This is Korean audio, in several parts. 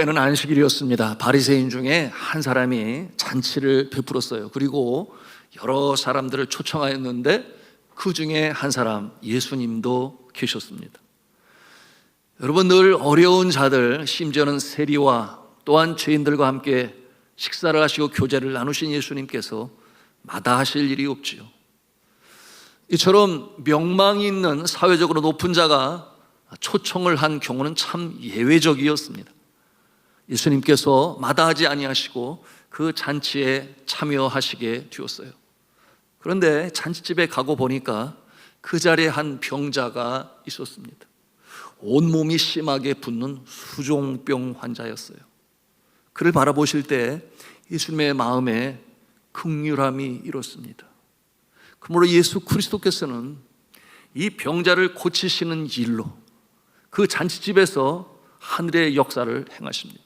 오늘에는 안식일이었습니다. 바리새인 중에 한 사람이 잔치를 베풀었어요. 그리고 여러 사람들을 초청하였는데 그 중에 한 사람, 예수님도 계셨습니다. 여러분, 늘 어려운 자들, 심지어는 세리와 또한 죄인들과 함께 식사를 하시고 교제를 나누신 예수님께서 마다하실 일이 없지요. 이처럼 명망이 있는 사회적으로 높은 자가 초청을 한 경우는 참 예외적이었습니다. 예수님께서 마다하지 아니하시고 그 잔치에 참여하시게 되었어요. 그런데 잔치집에 가고 보니까 그 자리에 한 병자가 있었습니다. 온몸이 심하게 붓는 수종병 환자였어요. 그를 바라보실 때 예수님의 마음에 긍휼함이 일었습니다. 그러므로 예수 그리스도께서는 이 병자를 고치시는 일로 그 잔치집에서 하늘의 역사를 행하십니다.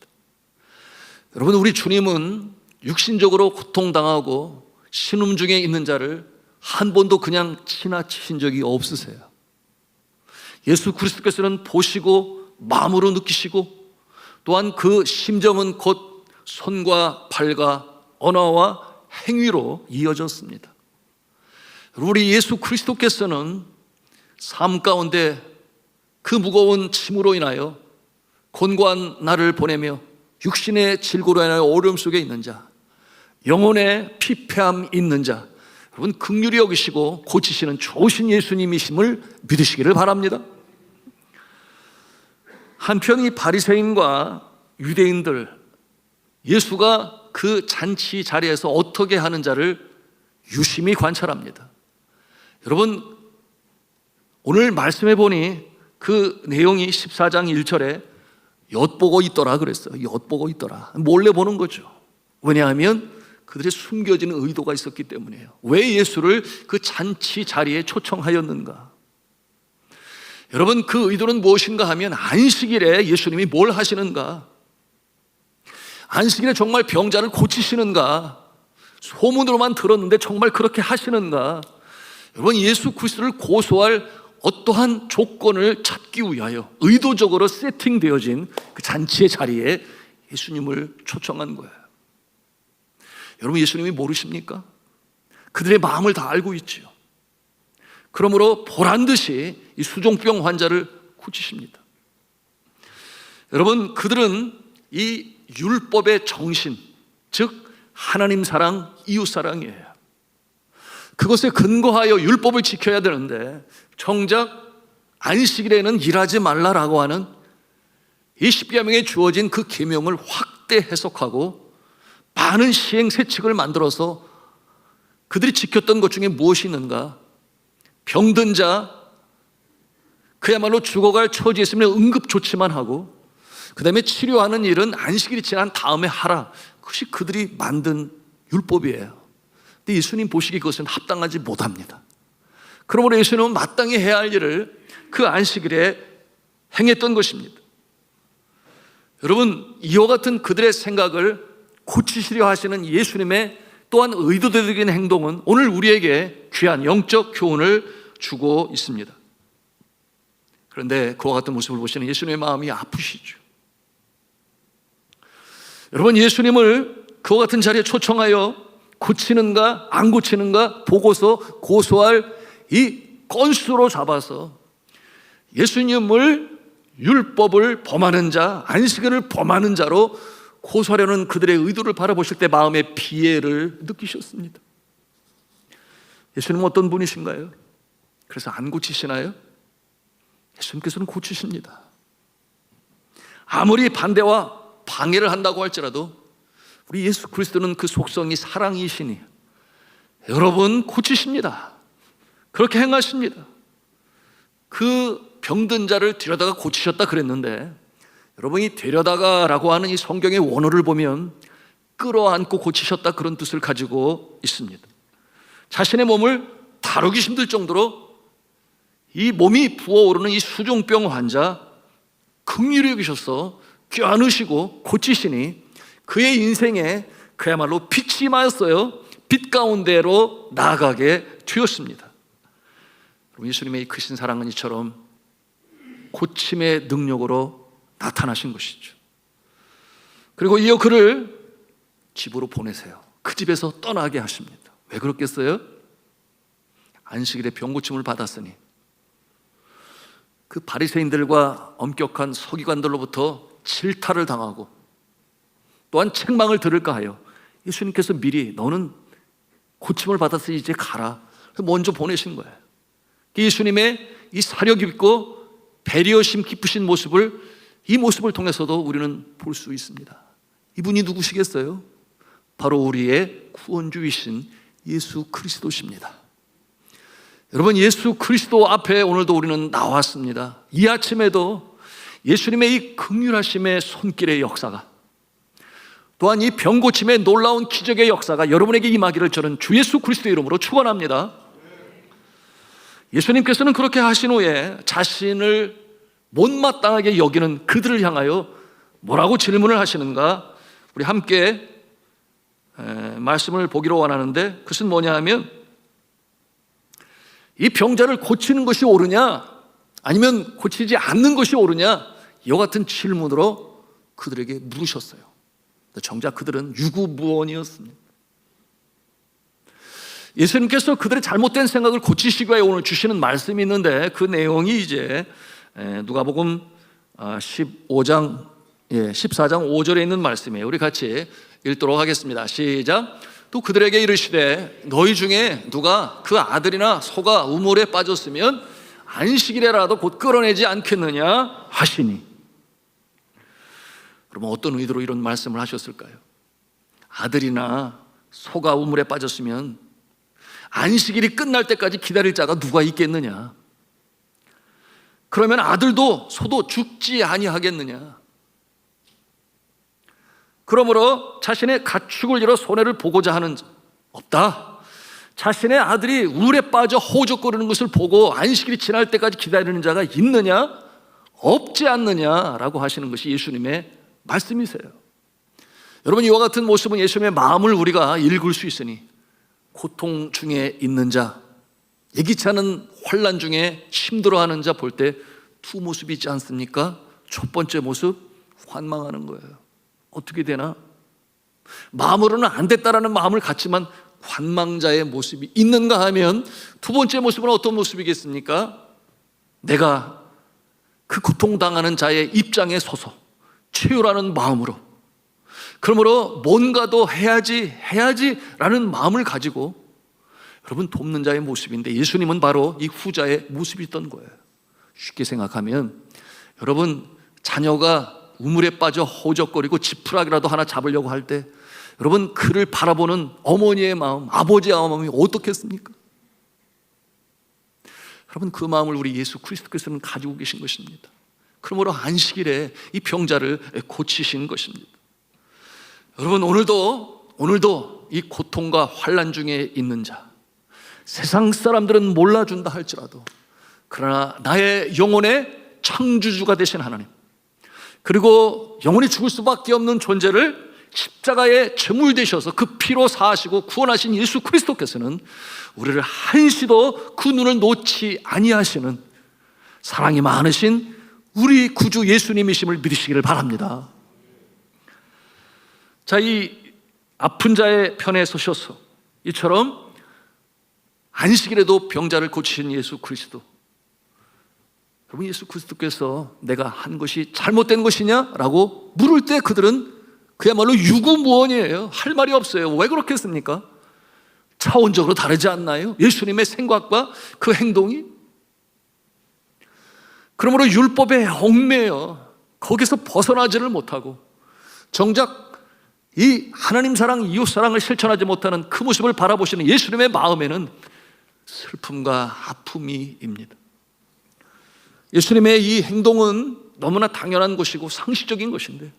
여러분, 우리 주님은 육신적으로 고통당하고 신음 중에 있는 자를 한 번도 그냥 지나치신 적이 없으세요. 예수 그리스도께서는 보시고 마음으로 느끼시고 또한 그 심정은 곧 손과 발과 언어와 행위로 이어졌습니다. 우리 예수 그리스도께서는 삶 가운데 그 무거운 짐으로 인하여 곤고한 나를 보내며 육신의 질고로 인하여 어려움 속에 있는 자, 영혼의 피폐함 있는 자, 여러분 긍휼히 여기시고 고치시는 좋으신 예수님이심을 믿으시기를 바랍니다. 한편 이 바리새인과 유대인들, 예수가 그 잔치 자리에서 어떻게 하는 자를 유심히 관찰합니다. 여러분, 오늘 말씀해 보니 그 내용이 14장 1절에 엿보고 있더라 그랬어요. 엿보고 있더라. 몰래 보는 거죠. 왜냐하면 그들의 숨겨진 의도가 있었기 때문이에요. 왜 예수를 그 잔치 자리에 초청하였는가? 여러분, 그 의도는 무엇인가 하면 안식일에 예수님이 뭘 하시는가? 안식일에 정말 병자를 고치시는가? 소문으로만 들었는데 정말 그렇게 하시는가? 여러분, 예수 그리스도를 고소할 어떠한 조건을 찾기 위하여 의도적으로 세팅되어진 그 잔치의 자리에 예수님을 초청한 거예요. 여러분, 예수님이 모르십니까? 그들의 마음을 다 알고 있지요. 그러므로 보란듯이 이 수종병 환자를 고치십니다. 여러분, 그들은 이 율법의 정신, 즉 하나님 사랑, 이웃 사랑이에요. 그것에 근거하여 율법을 지켜야 되는데 정작 안식일에는 일하지 말라라고 하는 이 십계명에 주어진 그 계명을 확대 해석하고 많은 시행세칙을 만들어서 그들이 지켰던 것 중에 무엇이 있는가? 병든 자, 그야말로 죽어갈 처지에 있으면 응급조치만 하고 그 다음에 치료하는 일은 안식일이 지난 다음에 하라. 그것이 그들이 만든 율법이에요. 근데 예수님 보시기에 그것은 합당하지 못합니다. 그러므로 예수님은 마땅히 해야 할 일을 그 안식일에 행했던 것입니다. 여러분, 이와 같은 그들의 생각을 고치시려 하시는 예수님의 또한 의도되는 행동은 오늘 우리에게 귀한 영적 교훈을 주고 있습니다. 그런데 그와 같은 모습을 보시는 예수님의 마음이 아프시죠. 여러분, 예수님을 그와 같은 자리에 초청하여 고치는가 안 고치는가 보고서 고소할 이 건수로 잡아서 예수님을 율법을 범하는 자, 안식일을 범하는 자로 고소하려는 그들의 의도를 바라보실 때 마음의 비애를 느끼셨습니다. 예수님은 어떤 분이신가요? 그래서 안 고치시나요? 예수님께서는 고치십니다. 아무리 반대와 방해를 한다고 할지라도 우리 예수 그리스도는 그 속성이 사랑이시니 여러분 고치십니다. 그렇게 행하십니다. 그 병든 자를 데려다가 고치셨다 그랬는데 여러분이 데려다가라고 하는 이 성경의 원어를 보면 끌어안고 고치셨다 그런 뜻을 가지고 있습니다. 자신의 몸을 다루기 힘들 정도로 이 몸이 부어오르는 이 수종병 환자 긍휼히 여기셔서 껴안으시고 고치시니 그의 인생에 그야말로 빛이 임하였어요. 빛 가운데로 나아가게 되었습니다. 예수님의 이 크신 사랑은 이처럼 고침의 능력으로 나타나신 것이죠. 그리고 이어 그를 집으로 보내세요. 그 집에서 떠나게 하십니다. 왜 그렇겠어요? 안식일에 병고침을 받았으니. 그 바리새인들과 엄격한 서기관들로부터 질타를 당하고 또한 책망을 들을까 하여 예수님께서 미리 너는 고침을 받았으니 이제 가라, 먼저 보내신 거예요. 예수님의 이 사려 깊고 배려심 깊으신 모습을, 이 모습을 통해서도 우리는 볼 수 있습니다. 이분이 누구시겠어요? 바로 우리의 구원주이신 예수 그리스도십니다. 여러분, 예수 그리스도 앞에 오늘도 우리는 나왔습니다. 이 아침에도 예수님의 이 긍휼하심의 손길의 역사가, 또한 이 병고침의 놀라운 기적의 역사가 여러분에게 임하기를 저는 주 예수 그리스도의 이름으로 축원합니다. 예수님께서는 그렇게 하신 후에 자신을 못마땅하게 여기는 그들을 향하여 뭐라고 질문을 하시는가? 우리 함께 말씀을 보기로 원하는데, 그것은 뭐냐 하면 이 병자를 고치는 것이 옳으냐 아니면 고치지 않는 것이 옳으냐, 이와 같은 질문으로 그들에게 물으셨어요. 정작 그들은 유구무원이었습니다. 예수님께서 그들의 잘못된 생각을 고치시기 위해 오늘 주시는 말씀이 있는데, 그 내용이 이제 누가복음 14장 5절에 있는 말씀이에요. 우리 같이 읽도록 하겠습니다. 시작. 또 그들에게 이르시되 너희 중에 누가 그 아들이나 소가 우물에 빠졌으면 안식일에라도 곧 끌어내지 않겠느냐 하시니. 그러면 어떤 의도로 이런 말씀을 하셨을까요? 아들이나 소가 우물에 빠졌으면 안식일이 끝날 때까지 기다릴 자가 누가 있겠느냐? 그러면 아들도 소도 죽지 아니하겠느냐? 그러므로 자신의 가축을 잃어 손해를 보고자 하는 자 없다. 자신의 아들이 우물에 빠져 호적거리는 것을 보고 안식일이 지날 때까지 기다리는 자가 있느냐? 없지 않느냐라고 하시는 것이 예수님의 말씀이세요. 여러분, 이와 같은 모습은 예수님의 마음을 우리가 읽을 수 있으니, 고통 중에 있는 자, 예기치 않은 환난 중에 힘들어하는 자 볼 때 두 모습이 있지 않습니까? 첫 번째 모습, 환망하는 거예요. 어떻게 되나? 마음으로는 안 됐다라는 마음을 갖지만 환망자의 모습이 있는가 하면, 두 번째 모습은 어떤 모습이겠습니까? 내가 그 고통당하는 자의 입장에 서서 치유라는 마음으로, 그러므로 뭔가도 해야지라는 마음을 가지고 여러분 돕는 자의 모습인데, 예수님은 바로 이 후자의 모습이 있던 거예요. 쉽게 생각하면 여러분, 자녀가 우물에 빠져 허우적거리고 지푸라기라도 하나 잡으려고 할 때 여러분, 그를 바라보는 어머니의 마음, 아버지의 마음이 어떻겠습니까? 여러분, 그 마음을 우리 예수 그리스도께서는 가지고 계신 것입니다. 그러므로 안식일에 이 병자를 고치신 것입니다. 여러분, 오늘도 이 고통과 환난 중에 있는 자, 세상 사람들은 몰라준다 할지라도 그러나 나의 영혼의 창조주가 되신 하나님, 그리고 영원히 죽을 수밖에 없는 존재를 십자가에 제물 되셔서 그 피로 사하시고 구원하신 예수 그리스도께서는 우리를 한시도 그 눈을 놓지 아니하시는 사랑이 많으신 우리 구주 예수님이심을 믿으시기를 바랍니다. 자, 이 아픈 자의 편에 서셔서 이처럼 안식일에도 병자를 고치신 예수 그리스도, 여러분, 예수 그리스도께서 내가 한 것이 잘못된 것이냐라고 물을 때 그들은 그야말로 유구무원이에요. 할 말이 없어요. 왜 그렇겠습니까? 차원적으로 다르지 않나요? 예수님의 생각과 그 행동이. 그러므로 율법에 얽매여 거기서 벗어나지를 못하고 정작 이 하나님 사랑, 이웃 사랑을 실천하지 못하는 그 모습을 바라보시는 예수님의 마음에는 슬픔과 아픔이입니다. 예수님의 이 행동은 너무나 당연한 것이고 상식적인 것인데,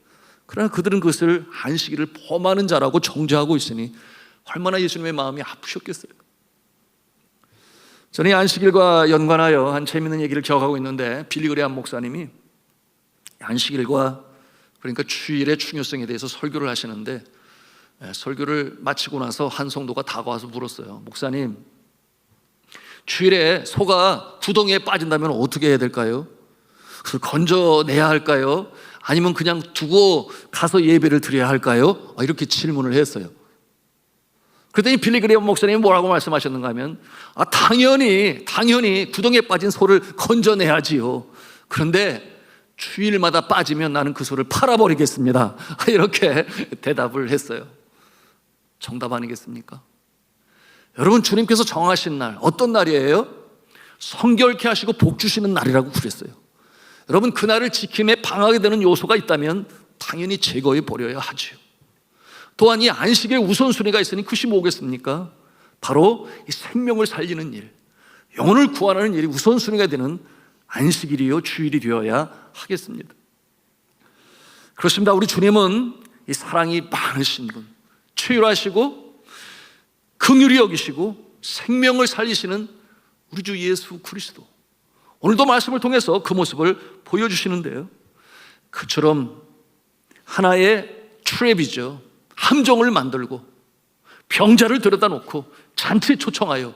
그러나 그들은 그것을 안식일을 범하는 자라고 정죄하고 있으니 얼마나 예수님의 마음이 아프셨겠어요. 저는 이 안식일과 연관하여 한 재미있는 얘기를 기억하고 있는데, 빌리 그레함 목사님이 안식일과, 그러니까 주일의 중요성에 대해서 설교를 하시는데, 설교를 마치고 나서 한 성도가 다가와서 물었어요. 목사님, 주일에 소가 구덩이에 빠진다면 어떻게 해야 될까요? 그걸 건져내야 할까요? 아니면 그냥 두고 가서 예배를 드려야 할까요? 이렇게 질문을 했어요. 그랬더니 빌리그레이엄 목사님이 뭐라고 말씀하셨는가 하면 당연히 구덩이에 빠진 소를 건져내야지요. 그런데 주일마다 빠지면 나는 그 소를 팔아버리겠습니다. 이렇게 대답을 했어요. 정답 아니겠습니까? 여러분, 주님께서 정하신 날 어떤 날이에요? 성결케 하시고 복 주시는 날이라고 그랬어요. 여러분, 그날을 지킴에 방하게 되는 요소가 있다면 당연히 제거해 버려야 하죠. 또한 이 안식의 우선순위가 있으니 그것이 뭐겠습니까? 바로 이 생명을 살리는 일, 영혼을 구원하는 일이 우선순위가 되는 안식일이요 주일이 되어야 하겠습니다. 그렇습니다. 우리 주님은 이 사랑이 많으신 분, 최율하시고 긍휼히 여기시고 생명을 살리시는 우리 주 예수 그리스도, 오늘도 말씀을 통해서 그 모습을 보여주시는데요, 그처럼 하나의 트랩이죠, 함정을 만들고 병자를 들여다 놓고 잔치에 초청하여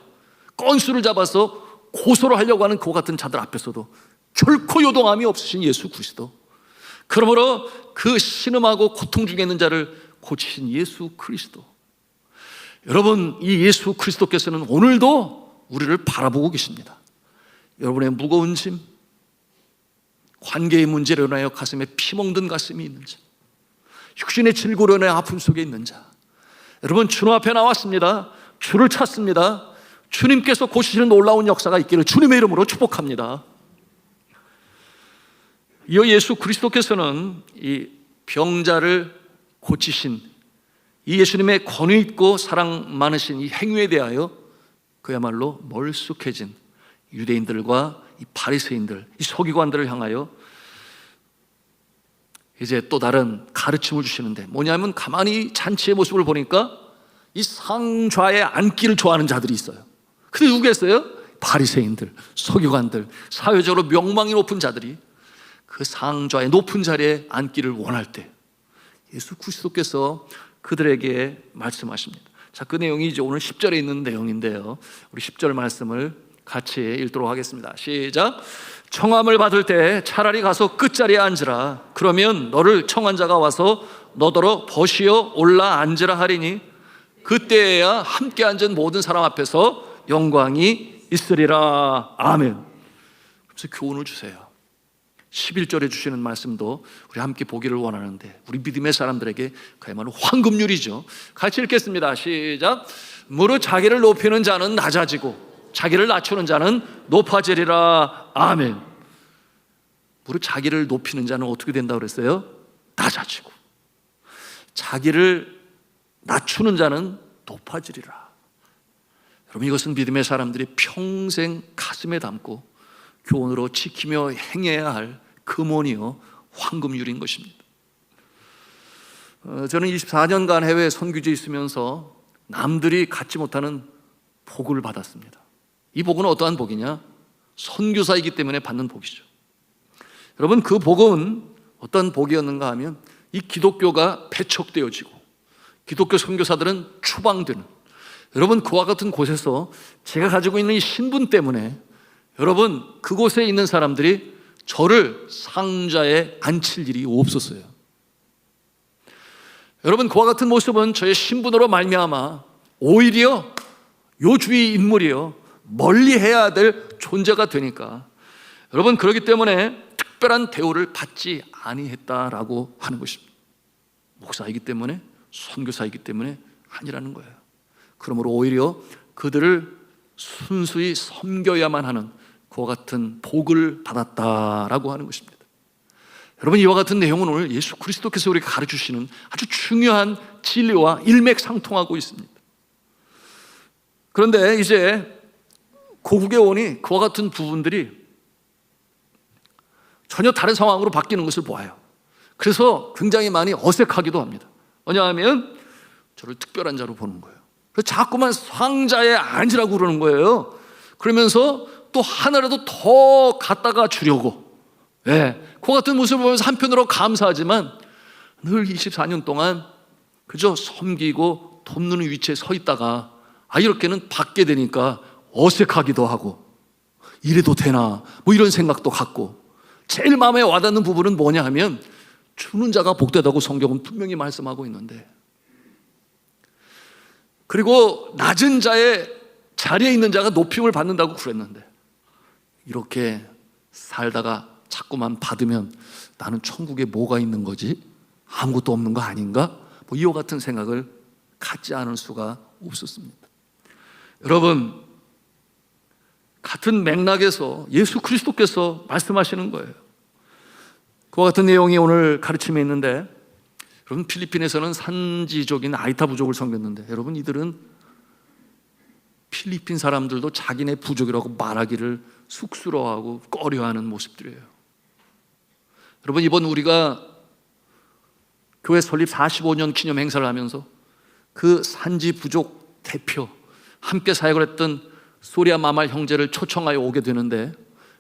건수를 잡아서 고소를 하려고 하는 그와 같은 자들 앞에서도 결코 요동함이 없으신 예수 그리스도, 그러므로 그 신음하고 고통 중에 있는 자를 고치신 예수 그리스도, 여러분, 이 예수 그리스도께서는 오늘도 우리를 바라보고 계십니다. 여러분의 무거운 짐, 관계의 문제로 인하여 가슴에 피멍든 가슴이 있는 자, 육신의 질고로 인하여 아픔 속에 있는 자, 여러분, 주님 앞에 나왔습니다. 주를 찾습니다. 주님께서 고치시는 놀라운 역사가 있기를 주님의 이름으로 축복합니다. 이어 예수 그리스도께서는 이 병자를 고치신 이 예수님의 권위 있고 사랑 많으신 이 행위에 대하여 그야말로 멀쑥해진 유대인들과 이 바리새인들, 이 서기관들을 향하여 이제 또 다른 가르침을 주시는데, 뭐냐면 가만히 잔치의 모습을 보니까 이 상좌에 앉기를 좋아하는 자들이 있어요. 근데 누구겠어요? 바리새인들, 서기관들, 사회적으로 명망이 높은 자들이 그 상좌의 높은 자리에 앉기를 원할 때 예수 그리스도께서 그들에게 말씀하십니다. 자, 그 내용이 이제 오늘 10절에 있는 내용인데요, 우리 10절 말씀을 같이 읽도록 하겠습니다. 시작. 청함을 받을 때 차라리 가서 끝자리에 앉으라. 그러면 너를 청한 자가 와서 너더러 벗이어 올라 앉으라 하리니 그때에야 함께 앉은 모든 사람 앞에서 영광이 있으리라. 아멘. 그래서 교훈을 주세요. 11절에 주시는 말씀도 우리 함께 보기를 원하는데, 우리 믿음의 사람들에게 그야말로 황금률이죠. 같이 읽겠습니다. 시작. 무릇 자기를 높이는 자는 낮아지고 자기를 낮추는 자는 높아지리라. 아멘. 무릇 자기를 높이는 자는 어떻게 된다고 그랬어요? 낮아지고 자기를 낮추는 자는 높아지리라. 여러분, 이것은 믿음의 사람들이 평생 가슴에 담고 교훈으로 지키며 행해야 할 금원이요 황금률인 것입니다. 저는 24년간 해외 선교지에 있으면서 남들이 갖지 못하는 복을 받았습니다. 이 복은 어떠한 복이냐? 선교사이기 때문에 받는 복이죠. 여러분, 그 복은 어떤 복이었는가 하면 이 기독교가 배척되어지고 기독교 선교사들은 추방되는, 여러분, 그와 같은 곳에서 제가 가지고 있는 이 신분 때문에 여러분, 그곳에 있는 사람들이 저를 상자에 앉힐 일이 없었어요. 여러분, 그와 같은 모습은 저의 신분으로 말미암아 오히려 요 주위 인물이요 멀리 해야 될 존재가 되니까, 여러분, 그렇기 때문에 특별한 대우를 받지 아니했다라고 하는 것입니다. 목사이기 때문에, 선교사이기 때문에 아니라는 거예요. 그러므로 오히려 그들을 순수히 섬겨야만 하는 그와 같은 복을 받았다라고 하는 것입니다. 여러분, 이와 같은 내용은 오늘 예수 그리스도께서 우리에게 가르쳐주시는 아주 중요한 진리와 일맥상통하고 있습니다. 그런데 이제 고국에 오니 그와 같은 부분들이 전혀 다른 상황으로 바뀌는 것을 보아요. 그래서 굉장히 많이 어색하기도 합니다. 왜냐하면 저를 특별한 자로 보는 거예요. 그래서 자꾸만 상자에 앉으라고 그러는 거예요. 그러면서 또 하나라도 더 갖다가 주려고, 그 같은 모습을 보면서 한편으로 감사하지만 늘 24년 동안 그저 섬기고 돕는 위치에 서 있다가 이렇게는 받게 되니까 어색하기도 하고, 이래도 되나 뭐 이런 생각도 갖고, 제일 마음에 와닿는 부분은 뭐냐 하면 주는 자가 복되다고 성경은 분명히 말씀하고 있는데, 그리고 낮은 자의 자리에 있는 자가 높임을 받는다고 그랬는데, 이렇게 살다가 자꾸만 받으면 나는 천국에 뭐가 있는 거지? 아무것도 없는 거 아닌가? 뭐 이와 같은 생각을 갖지 않을 수가 없었습니다. 여러분, 같은 맥락에서 예수 그리스도께서 말씀하시는 거예요. 그와 같은 내용이 오늘 가르침에 있는데, 여러분, 필리핀에서는 산지족인 아이타 부족을 섬겼는데, 여러분, 이들은 필리핀 사람들도 자기네 부족이라고 말하기를 쑥스러워하고 꺼려하는 모습들이에요. 여러분, 이번 우리가 교회 설립 45년 기념 행사를 하면서 그 산지 부족 대표, 함께 사역을 했던 소리아 마말 형제를 초청하여 오게 되는데,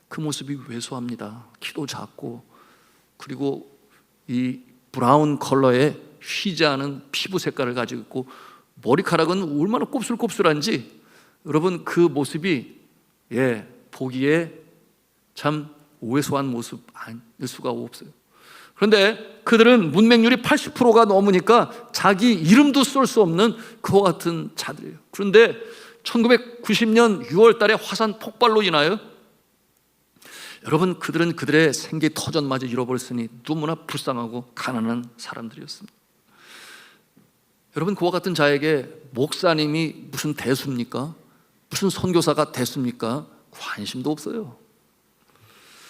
그 모습이 왜소합니다. 키도 작고, 그리고 이 브라운 컬러의 휘지 않은 피부 색깔을 가지고 있고, 머리카락은 얼마나 곱슬곱슬한지, 여러분, 그 모습이 보기에 참 왜소한 모습 아닐 수가 없어요. 그런데 그들은 문맹률이 80%가 넘으니까 자기 이름도 쓸 수 없는 그와 같은 자들이에요. 그런데 1990년 6월 달에 화산 폭발로 인하여, 여러분, 그들은 그들의 생계 터전마저 잃어버렸으니 너무나 불쌍하고 가난한 사람들이었습니다. 여러분, 그와 같은 자에게 목사님이 무슨 대수입니까? 무슨 선교사가 됐습니까? 관심도 없어요.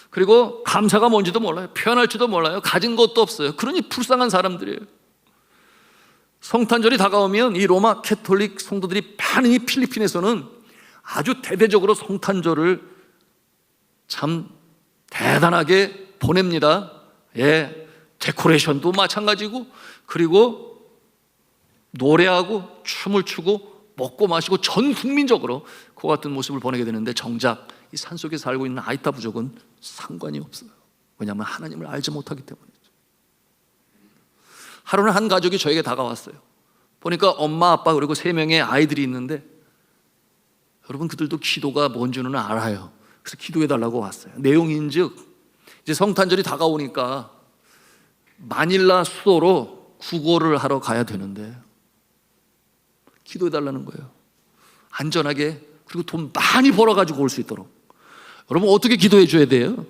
그리고 감사가 뭔지도 몰라요. 표현할지도 몰라요. 가진 것도 없어요. 그러니 불쌍한 사람들이에요. 성탄절이 다가오면 이 로마 캐톨릭 성도들이 많은 이 필리핀에서는 아주 대대적으로 성탄절을 참 대단하게 보냅니다. 데코레이션도 마찬가지고, 그리고 노래하고 춤을 추고 먹고 마시고 전 국민적으로 그 같은 모습을 보내게 되는데, 정작 이 산속에 살고 있는 아이타 부족은 상관이 없어요. 왜냐하면 하나님을 알지 못하기 때문이죠. 하루는 한 가족이 저에게 다가왔어요. 보니까 엄마, 아빠, 그리고 3명의 아이들이 있는데, 여러분, 그들도 기도가 뭔지는 알아요. 그래서 기도해달라고 왔어요. 내용인즉, 이제 성탄절이 다가오니까 마닐라 수도로 구걸을 하러 가야 되는데 기도해달라는 거예요. 안전하게, 그리고 돈 많이 벌어가지고 올 수 있도록. 여러분, 어떻게 기도해 줘야 돼요?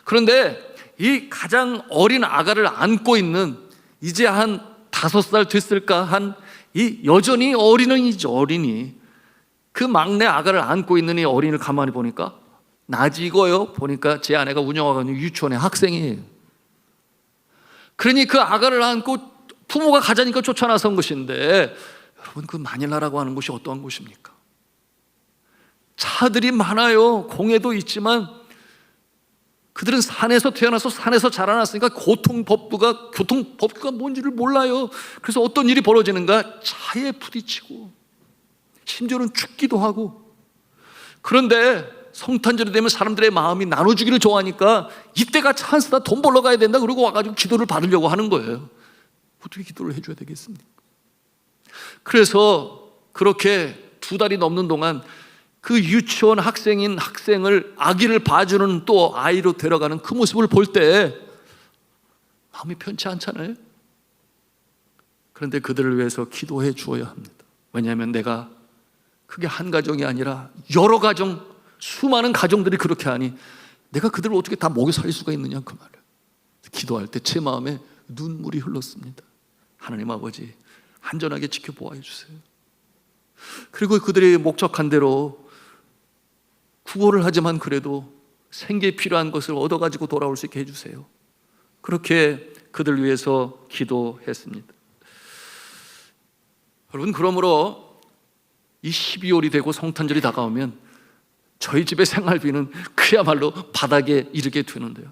그런데 이 가장 어린 아가를 안고 있는, 이제 한 5살 됐을까, 여전히 어린이죠, 어린이. 그 막내 아가를 안고 있는 이 어린이를 가만히 보니까 낯익어요. 보니까 제 아내가 운영하고 있는 유치원의 학생이에요. 그러니 그 아가를 안고 부모가 가자니까 쫓아나선 것인데, 여러분, 그 마닐라라고 하는 곳이 어떠한 곳입니까? 차들이 많아요. 공해도 있지만 그들은 산에서 태어나서 산에서 자라났으니까 교통법규가 뭔지를 몰라요. 그래서 어떤 일이 벌어지는가, 차에 부딪히고 심지어는 죽기도 하고. 그런데 성탄절이 되면 사람들의 마음이 나눠주기를 좋아하니까 이때가 찬스다, 돈 벌러 가야 된다, 그러고 와가지고 기도를 받으려고 하는 거예요. 어떻게 기도를 해줘야 되겠습니까? 그래서 그렇게 2달이 넘는 동안 그 유치원 학생을, 아기를 봐주는 또 아이로 데려가는 그 모습을 볼 때 마음이 편치 않잖아요. 그런데 그들을 위해서 기도해 주어야 합니다. 왜냐하면 내가 그게 한 가정이 아니라 여러 가정, 수많은 가정들이 그렇게 하니 내가 그들을 어떻게 다 먹여 살릴 수가 있느냐, 그 말이에요. 기도할 때 제 마음에 눈물이 흘렀습니다. 하나님 아버지, 안전하게 지켜보아 주세요. 그리고 그들이 목적한 대로 구걸을 하지만 그래도 생계에 필요한 것을 얻어가지고 돌아올 수 있게 해주세요. 그렇게 그들 위해서 기도했습니다. 여러분, 그러므로 이 12월이 되고 성탄절이 다가오면 저희 집의 생활비는 그야말로 바닥에 이르게 되는데요.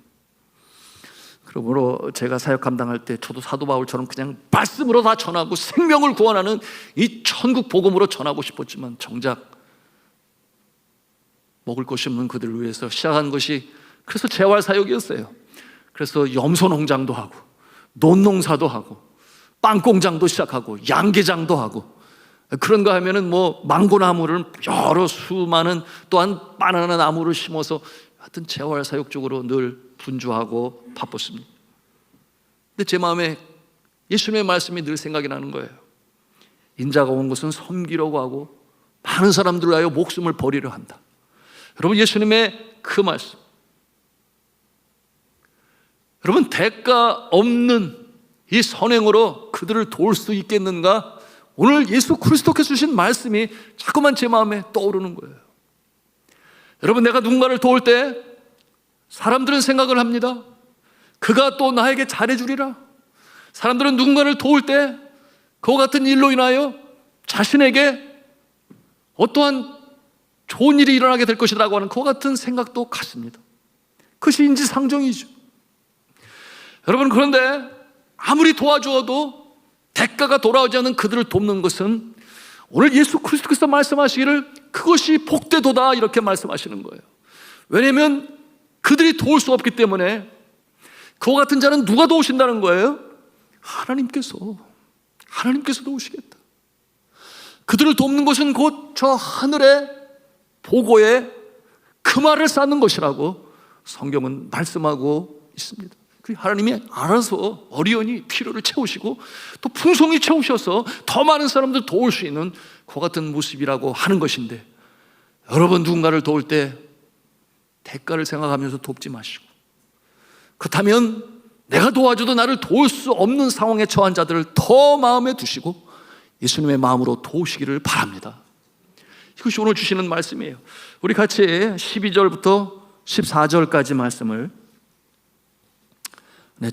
그러므로 제가 사역 감당할 때 저도 사도 바울처럼 그냥 말씀으로 다 전하고 생명을 구원하는 이 천국 복음으로 전하고 싶었지만, 정작 먹을 것이 없는 그들을 위해서 시작한 것이 그래서 재활사역이었어요. 그래서 염소 농장도 하고 논농사도 하고 빵공장도 시작하고 양계장도 하고, 그런 거 하면은 뭐 망고나무를 여러 수많은, 또한 바나나 나무를 심어서 하여튼 재활사역 쪽으로 늘 분주하고 바빴습니다. 근데 제 마음에 예수님의 말씀이 늘 생각이 나는 거예요. 인자가 온 것은 섬기려고 하고 많은 사람들을 위하여 목숨을 버리려 한다. 여러분, 예수님의 그 말씀, 여러분, 대가 없는 이 선행으로 그들을 도울 수 있겠는가? 오늘 예수 그리스도께서 주신 말씀이 자꾸만 제 마음에 떠오르는 거예요. 여러분, 내가 누군가를 도울 때 사람들은 생각을 합니다. 그가 또 나에게 잘해주리라. 사람들은 누군가를 도울 때 그와 같은 일로 인하여 자신에게 어떠한 좋은 일이 일어나게 될 것이라고 하는 그와 같은 생각도 갖습니다. 그것이 인지상정이죠. 여러분, 그런데 아무리 도와주어도 대가가 돌아오지 않는 그들을 돕는 것은 오늘 예수 그리스도께서 말씀하시기를 그것이 복되도다 이렇게 말씀하시는 거예요. 왜냐하면 그들이 도울 수 없기 때문에 그와 같은 자는 누가 도우신다는 거예요? 하나님께서 도우시겠다. 그들을 돕는 것은 곧 저 하늘의 보고에 금화를 쌓는 것이라고 성경은 말씀하고 있습니다. 하나님이 알아서 어리언이 필요를 채우시고 또 풍성히 채우셔서 더 많은 사람들 도울 수 있는 그 같은 모습이라고 하는 것인데, 여러분, 누군가를 도울 때 대가를 생각하면서 돕지 마시고, 그렇다면 내가 도와줘도 나를 도울 수 없는 상황에 처한 자들을 더 마음에 두시고 예수님의 마음으로 도우시기를 바랍니다. 이것이 오늘 주시는 말씀이에요. 우리 같이 12절부터 14절까지 말씀을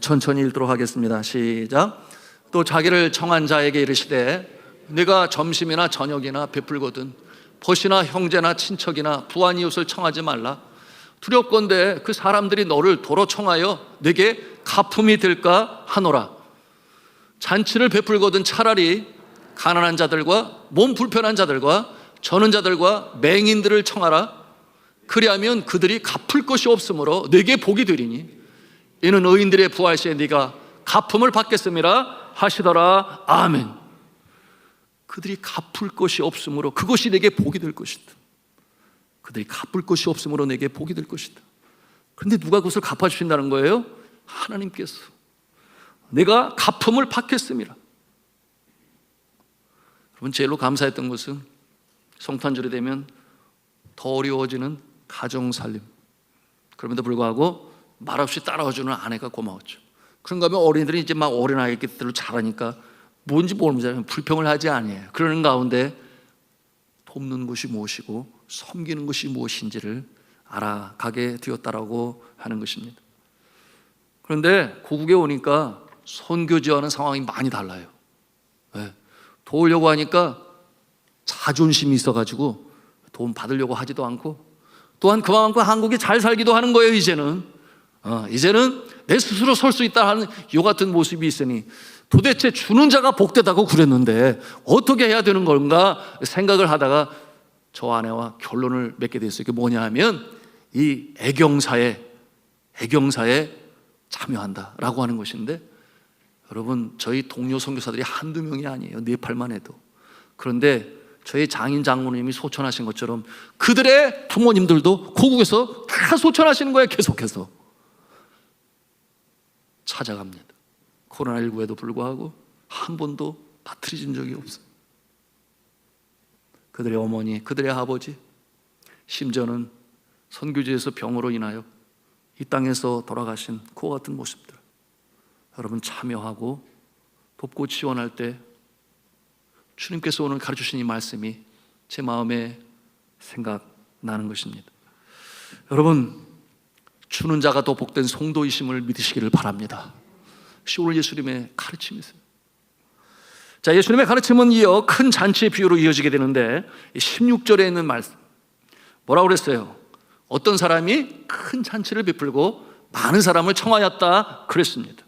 천천히 읽도록 하겠습니다. 시작. 또 자기를 청한 자에게 이르시되 네가 점심이나 저녁이나 베풀거든 벗이나 형제나 친척이나 부한 이웃을 청하지 말라. 두렵건대 그 사람들이 너를 도로 청하여 네게 가품이 될까 하노라. 잔치를 베풀거든 차라리 가난한 자들과 몸 불편한 자들과 저는 자들과 맹인들을 청하라. 그리하면 그들이 갚을 것이 없으므로 네게 복이 되리니 이는 의인들의 부활 시에 네가 가품을 받겠음이라 하시더라. 아멘. 그들이 갚을 것이 없으므로 그것이 내게 복이 될 것이다. 그들이 갚을 것이 없으므로 내게 복이 될 것이다. 그런데 누가 그것을 갚아주신다는 거예요? 하나님께서. 내가 가품을 받겠음이라. 여러분, 제일로 감사했던 것은 성탄절이 되면 더 어려워지는 가정살림. 그럼에도 불구하고 말없이 따라와주는 아내가 고마웠죠. 그런가 하면 어린이들이 이제 막 어린아이들로 자라니까 뭔지 모르면 불평을 하지 아니에요. 그러는 가운데 돕는 것이 무엇이고 섬기는 것이 무엇인지를 알아가게 되었다라고 하는 것입니다. 그런데 고국에 오니까 선교지와는 상황이 많이 달라요. 네. 도우려고 하니까 자존심이 있어가지고 도움 받으려고 하지도 않고, 또한 그만큼 한국이 잘 살기도 하는 거예요. 이제는 내 스스로 설 수 있다 하는 요 같은 모습이 있으니 도대체 주는 자가 복되다고 그랬는데 어떻게 해야 되는 건가 생각을 하다가 저 아내와 결론을 맺게 됐어요. 그게 뭐냐 하면 이 애경사에 참여한다라고 하는 것인데, 여러분, 저희 동료 선교사들이 한두 명이 아니에요. 네팔만 해도. 그런데 저희 장인 장모님이 소천하신 것처럼 그들의 부모님들도 고국에서 다 소천하시는 거예요. 계속해서 찾아갑니다. 코로나19에도 불구하고 한 번도 빠뜨려진 적이 없어요. 그들의 어머니, 그들의 아버지, 심지어는 선교지에서 병으로 인하여 이 땅에서 돌아가신 그와 같은 모습들, 여러분, 참여하고 돕고 지원할 때 주님께서 오늘 가르쳐주신 이 말씀이 제 마음에 생각나는 것입니다. 여러분, 주는 자가 더 복된 성도이심을 믿으시기를 바랍니다. 오늘 예수님의 가르침이세요. 자, 예수님의 가르침은 이어 큰 잔치의 비유로 이어지게 되는데 16절에 있는 말씀 뭐라고 그랬어요? 어떤 사람이 큰 잔치를 베풀고 많은 사람을 청하였다 그랬습니다.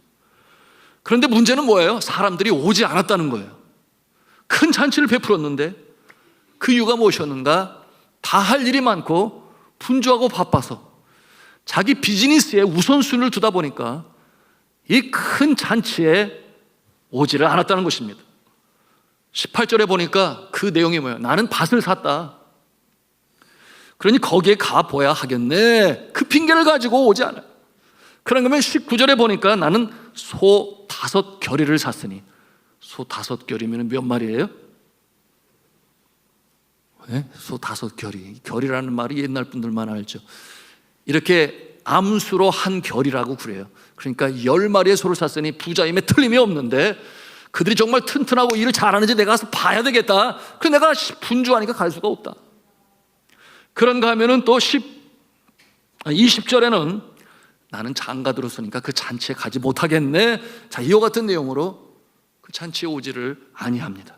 그런데 문제는 뭐예요? 사람들이 오지 않았다는 거예요. 큰 잔치를 베풀었는데 그 이유가 무엇이었는가? 다 할 일이 많고 분주하고 바빠서 자기 비즈니스에 우선순위를 두다 보니까 이 큰 잔치에 오지를 않았다는 것입니다. 18절에 보니까 그 내용이 뭐예요? 나는 밭을 샀다. 그러니 거기에 가봐야 하겠네. 그 핑계를 가지고 오지 않아요. 그런 거면 19절에 보니까 나는 소 5겨리를 샀으니, 소 5겨리면 몇 마리예요? 네? 소 5겨리. 겨리라는 말이 옛날 분들만 알죠. 이렇게 암수로 한 겨리라고 그래요. 그러니까 10마리의 소를 샀으니 부자임에 틀림이 없는데, 그들이 정말 튼튼하고 일을 잘하는지 내가 가서 봐야 되겠다. 그래서 내가 분주하니까 갈 수가 없다. 그런가 하면은 또 20절에는 나는 장가 들었으니까 그 잔치에 가지 못하겠네. 자, 이와 같은 내용으로 그 잔치에 오지를 아니합니다.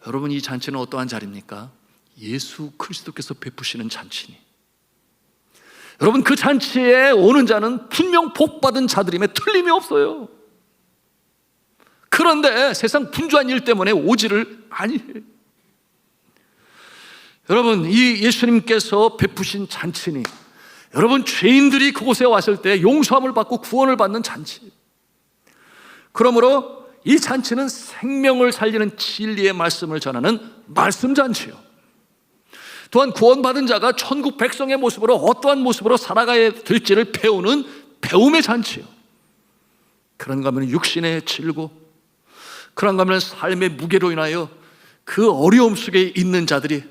여러분, 이 잔치는 어떠한 자리입니까? 예수 그리스도께서 베푸시는 잔치니, 여러분, 그 잔치에 오는 자는 분명 복받은 자들임에 틀림이 없어요. 그런데 세상 분주한 일 때문에 오지를 아니해요. 여러분, 이 예수님께서 베푸신 잔치니, 여러분, 죄인들이 그곳에 왔을 때 용서함을 받고 구원을 받는 잔치. 그러므로 이 잔치는 생명을 살리는 진리의 말씀을 전하는 말씀 잔치요. 또한 구원받은 자가 천국 백성의 모습으로 어떠한 모습으로 살아가야 될지를 배우는 배움의 잔치요. 그런가 하면 육신의 질고, 그런가 하면 삶의 무게로 인하여 그 어려움 속에 있는 자들이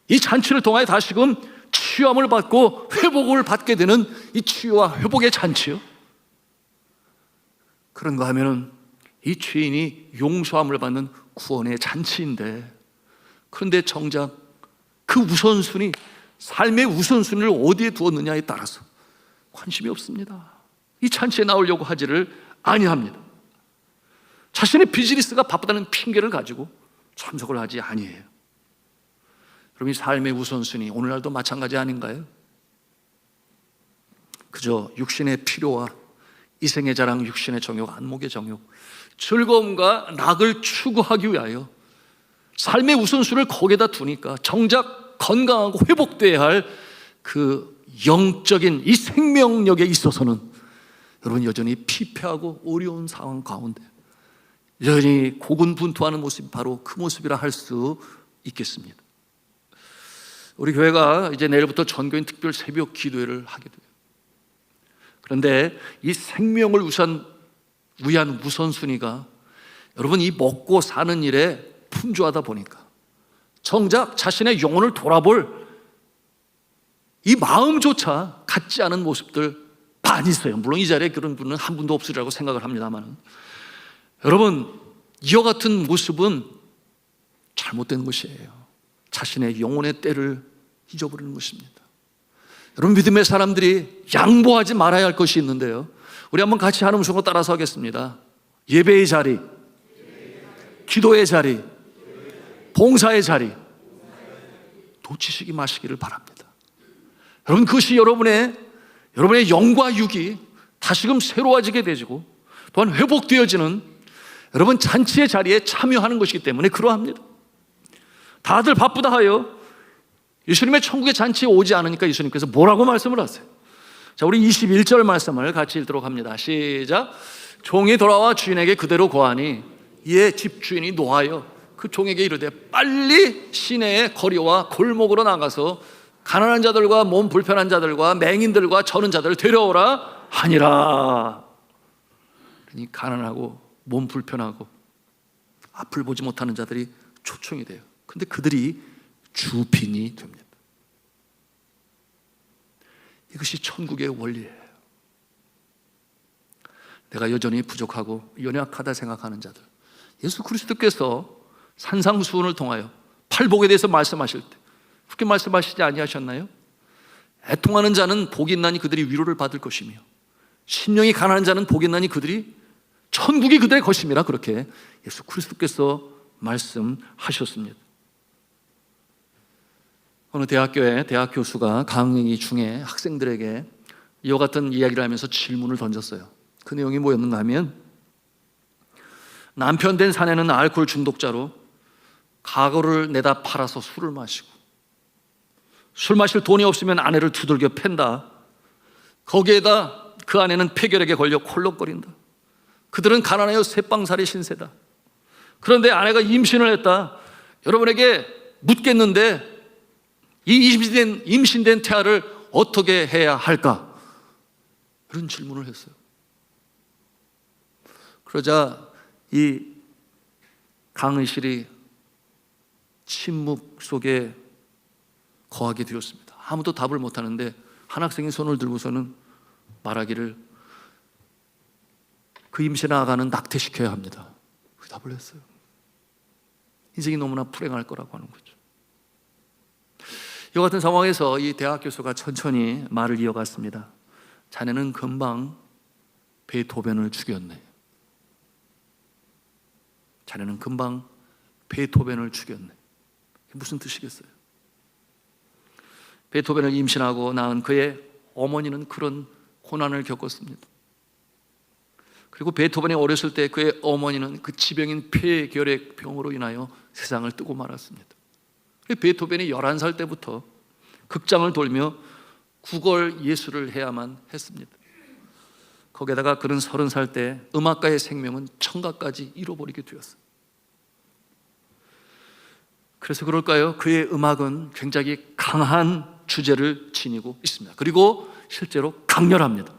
이 잔치를 통하여 다시금 치유함을 받고 회복을 받게 되는 이 치유와 회복의 잔치요. 그런가 하면은 이 죄인이 용서함을 받는 구원의 잔치인데, 그런데 정작 그 우선순위, 삶의 우선순위를 어디에 두었느냐에 따라서 관심이 없습니다. 이 잔치에 나오려고 하지를 아니합니다. 자신의 비즈니스가 바쁘다는 핑계를 가지고 참석을 하지 아니해요. 그럼 이 삶의 우선순위, 오늘날도 마찬가지 아닌가요? 그저 육신의 필요와 이생의 자랑, 육신의 정욕, 안목의 정욕, 즐거움과 낙을 추구하기 위하여 삶의 우선순위를 거기에다 두니까 정작 건강하고 회복돼야 할 그 영적인 이 생명력에 있어서는 여러분 여전히 피폐하고 어려운 상황 가운데 여전히 고군분투하는 모습이 바로 그 모습이라 할 수 있겠습니다. 우리 교회가 이제 내일부터 전교인 특별 새벽 기도회를 하게 돼요. 그런데 이 생명을 위한 우선순위가 여러분 이 먹고 사는 일에 분주하다 보니까 정작 자신의 영혼을 돌아볼 이 마음조차 갖지 않은 모습들 많이 있어요. 물론 이 자리에 그런 분은 한 분도 없으리라고 생각을 합니다만, 여러분, 이와 같은 모습은 잘못된 것이에요. 자신의 영혼의 때를 잊어버리는 것입니다. 여러분, 믿음의 사람들이 양보하지 말아야 할 것이 있는데요, 우리 한번 같이 하는 음성으로 따라서 하겠습니다. 예배의 자리, 기도의 자리, 봉사의 자리 놓치시기 마시기를 바랍니다. 여러분, 그것이 여러분의 영과 육이 다시금 새로워지게 되고 또한 회복되어지는 여러분 잔치의 자리에 참여하는 것이기 때문에 그러합니다. 다들 바쁘다 하여 예수님의 천국의 잔치에 오지 않으니까 예수님께서 뭐라고 말씀을 하세요? 자, 우리 21절 말씀을 같이 읽도록 합니다. 시작. 종이 돌아와 주인에게 그대로 고하니 이에 집주인이 노하여 그 종에게 이르되 빨리 시내의 거리와 골목으로 나가서 가난한 자들과 몸 불편한 자들과 맹인들과 저는 자들을 데려오라 하니라. 그러니 가난하고 몸 불편하고 앞을 보지 못하는 자들이 초청이 돼요. 근데 그들이 주빈이 됩니다. 이것이 천국의 원리예요. 내가 여전히 부족하고 연약하다 생각하는 자들, 예수 그리스도께서 산상수훈을 통하여 팔복에 대해서 말씀하실 때 그렇게 말씀하시지 아니하셨나요? 애통하는 자는 복이 있나니 그들이 위로를 받을 것이며 심령이 가난한 자는 복이 있나니 그들이 천국이 그들의 것임이라, 그렇게 예수 그리스도께서 말씀하셨습니다. 어느 대학교에 대학 교수가 강의 중에 학생들에게 이와 같은 이야기를 하면서 질문을 던졌어요. 그 내용이 뭐였는가 하면, 남편 된 사내는 알코올 중독자로 가구를 내다 팔아서 술을 마시고 술 마실 돈이 없으면 아내를 두들겨 팬다. 거기에다 그 아내는 폐결핵에 걸려 콜록거린다. 그들은 가난하여 새빵살이 신세다. 그런데 아내가 임신을 했다. 여러분에게 묻겠는데 이 임신된 태아를 어떻게 해야 할까? 이런 질문을 했어요. 그러자 이 강의실이 침묵 속에 거하게 되었습니다. 아무도 답을 못하는데 한 학생이 손을 들고서는 말하기를 그 임신에 아가는 낙태시켜야 합니다. 그 답을 했어요. 인생이 너무나 불행할 거라고 하는 거죠. 이와 같은 상황에서 이 대학 교수가 천천히 말을 이어갔습니다. 자네는 금방 베토벤을 죽였네. 자네는 금방 베토벤을 죽였네. 그게 무슨 뜻이겠어요? 베토벤을 임신하고 낳은 그의 어머니는 그런 고난을 겪었습니다. 그리고 베토벤이 어렸을 때 그의 어머니는 그 지병인 폐결핵병으로 인하여 세상을 뜨고 말았습니다. 베토벤이 11살 때부터 극장을 돌며 구걸 예술을 해야만 했습니다. 거기에다가 그는 30살 때 음악가의 생명은 청각까지 잃어버리게 되었어요. 그래서 그럴까요? 그의 음악은 굉장히 강한 주제를 지니고 있습니다. 그리고 실제로 강렬합니다.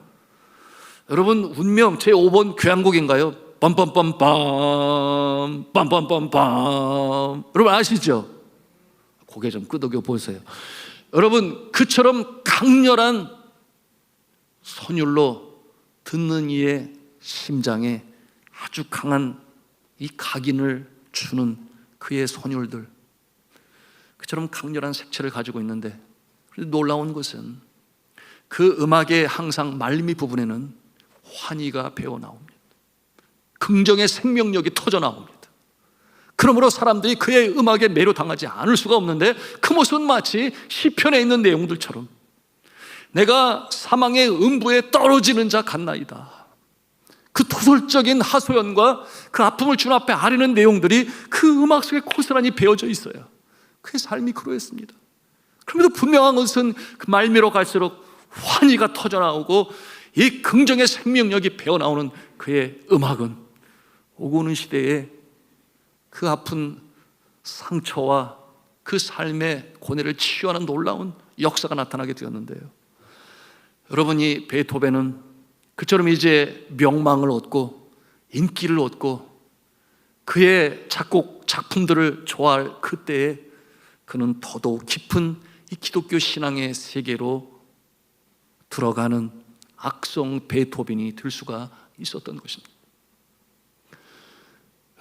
여러분, 운명 제5번 교향곡인가요? 빰빰빰빰 빰빰빰빰. 여러분 아시죠? 고개 좀 끄덕여 보세요. 여러분, 그처럼 강렬한 선율로 듣는 이의 심장에 아주 강한 이 각인을 주는 그의 선율들, 그처럼 강렬한 색채를 가지고 있는데, 놀라운 것은 그 음악의 항상 말미 부분에는 환희가 배어 나옵니다. 긍정의 생명력이 터져 나옵니다. 그러므로 사람들이 그의 음악에 매료당하지 않을 수가 없는데, 그 모습은 마치 시편에 있는 내용들처럼 내가 사망의 음부에 떨어지는 자 같나이다. 그 토설적인 하소연과 그 아픔을 주님 앞에 아뢰는 내용들이 그 음악 속에 고스란히 배어져 있어요. 그의 삶이 그러했습니다. 그럼에도 분명한 것은 그 말미로 갈수록 환희가 터져나오고 이 긍정의 생명력이 배어나오는 그의 음악은 오고 오는 시대에 그 아픈 상처와 그 삶의 고뇌를 치유하는 놀라운 역사가 나타나게 되었는데요. 여러분이 베토벤은 그처럼 이제 명망을 얻고 인기를 얻고 그의 작곡 작품들을 좋아할 그때에 그는 더더욱 깊은 이 기독교 신앙의 세계로 들어가는 악성 베토벤이 될 수가 있었던 것입니다.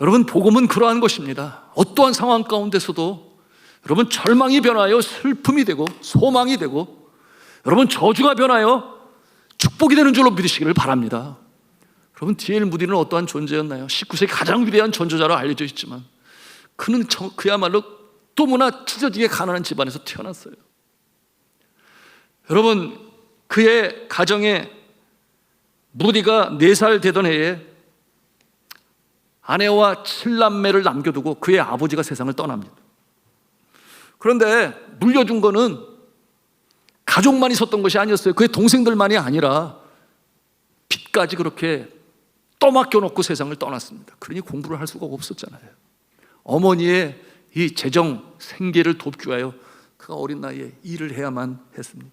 여러분, 복음은 그러한 것입니다. 어떠한 상황 가운데서도 여러분 절망이 변하여 슬픔이 되고 소망이 되고, 여러분 저주가 변하여 축복이 되는 줄로 믿으시기를 바랍니다. 여러분, D.L. 무디는 어떠한 존재였나요? 19세기 가장 위대한 전도자로 알려져 있지만 그는 그야말로 너무나 찢어지게 가난한 집안에서 태어났어요. 여러분, 그의 가정에 무디가 4살 되던 해에 아내와 7남매를 남겨두고 그의 아버지가 세상을 떠납니다. 그런데 물려준 거는 가족만 있었던 것이 아니었어요. 그의 동생들만이 아니라 빚까지 그렇게 떠맡겨 놓고 세상을 떠났습니다. 그러니 공부를 할 수가 없었잖아요. 어머니의 이 재정 생계를 돕기 위하여 그가 어린 나이에 일을 해야만 했습니다.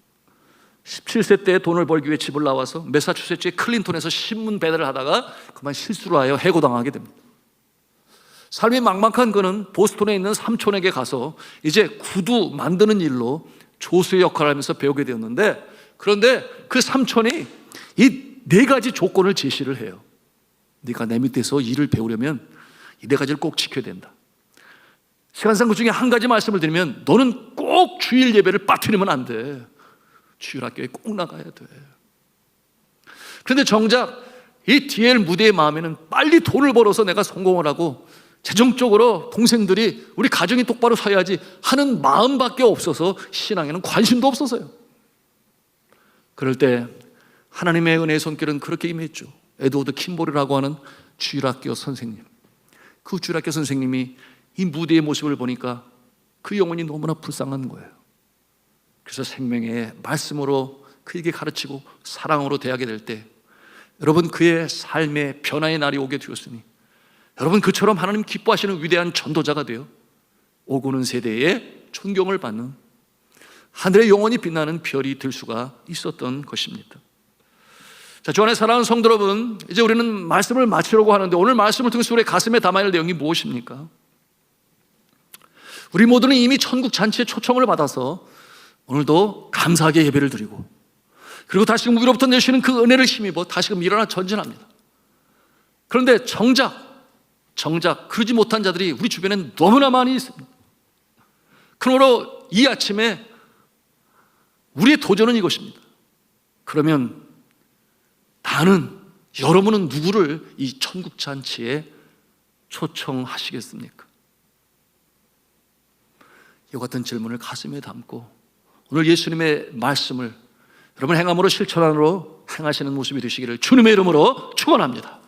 17세 때 돈을 벌기 위해 집을 나와서 매사추세츠의 클린턴에서 신문 배달을 하다가 그만 실수를 하여 해고당하게 됩니다. 삶이 막막한 그는 보스턴에 있는 삼촌에게 가서 이제 구두 만드는 일로 조수의 역할을 하면서 배우게 되었는데, 그런데 그 삼촌이 이 4가지 조건을 제시를 해요. 네가 내 밑에서 일을 배우려면 이 4가지를 꼭 지켜야 된다. 시간상 그 중에 한 가지 말씀을 드리면, 너는 꼭 주일 예배를 빠뜨리면 안 돼. 주일 학교에 꼭 나가야 돼. 그런데 정작 이 D.L. 무디의 마음에는 빨리 돈을 벌어서 내가 성공을 하고 재정적으로 동생들이 우리 가정이 똑바로 서야지 하는 마음밖에 없어서 신앙에는 관심도 없어서요. 그럴 때 하나님의 은혜의 손길은 그렇게 임했죠. 에드워드 킴볼이라고 하는 주일학교 선생님, 그 주일학교 선생님이 이 무디의 모습을 보니까 그 영혼이 너무나 불쌍한 거예요. 그래서 생명의 말씀으로 그에게 가르치고 사랑으로 대하게 될 때, 여러분 그의 삶의 변화의 날이 오게 되었으니, 여러분 그처럼 하나님 기뻐하시는 위대한 전도자가 되어 오고는 세대에 존경을 받는 하늘의 영원히 빛나는 별이 될 수가 있었던 것입니다. 자, 주 안에 사랑하는 성도 여러분, 이제 우리는 말씀을 마치려고 하는데 오늘 말씀을 통해서 우리의 가슴에 담아야 할 내용이 무엇입니까? 우리 모두는 이미 천국 잔치에 초청을 받아서 오늘도 감사하게 예배를 드리고 그리고 다시금 위로부터 내시는 그 은혜를 힘입어 다시금 일어나 전진합니다. 그런데 정작 그러지 못한 자들이 우리 주변엔 너무나 많이 있습니다. 그러므로 이 아침에 우리의 도전은 이것입니다. 그러면 여러분은 누구를 이 천국 잔치에 초청하시겠습니까? 이와 같은 질문을 가슴에 담고 오늘 예수님의 말씀을 여러분 행함으로 실천함으로 행하시는 모습이 되시기를 주님의 이름으로 축원합니다.